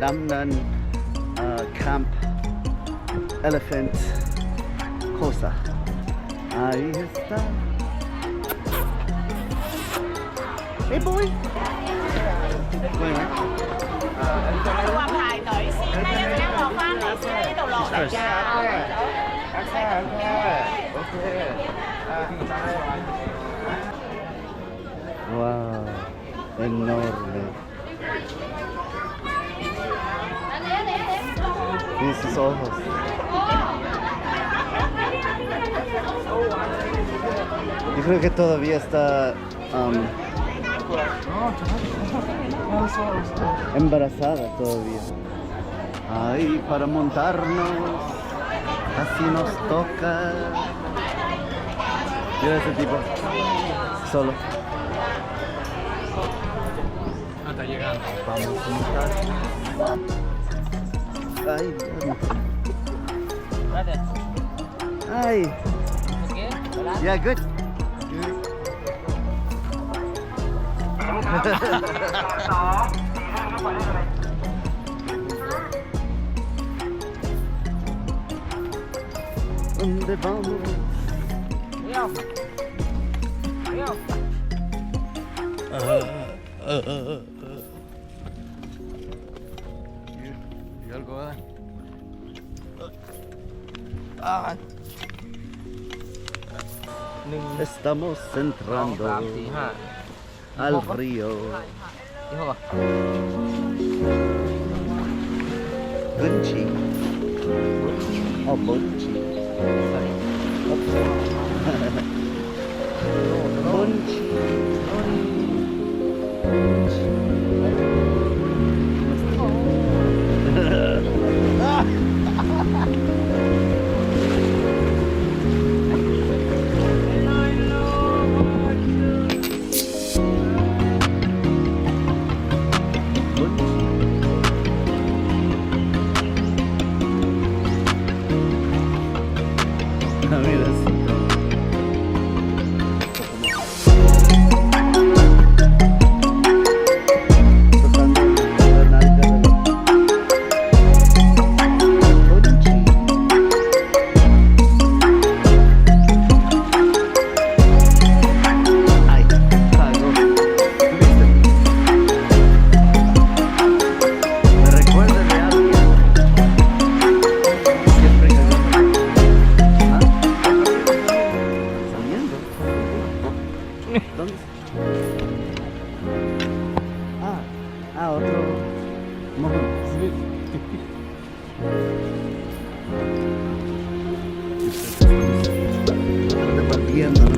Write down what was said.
Damnan Camp Elephant Cosa. Ahí está. Hey boy. Bueno. 話排隊先咧，一陣間落翻嚟先喺呢度落嚟㗎。Wow, enorme. Miren sus ojos. Yo creo que todavía está embarazada todavía. Ay, para montarnos. Así nos toca. Mira ese tipo. Solo. Está llegando. Vamos a montar. Ay, Dios. Ay. Yeah, good. ¿Dónde vamos? Y algo, ¿verdad? Estamos entrando al río. Bunchi. Oh, Bunchi. Bunchi. Mira así. ¿Dónde? Otro mojón. Está partiendo, ¿no?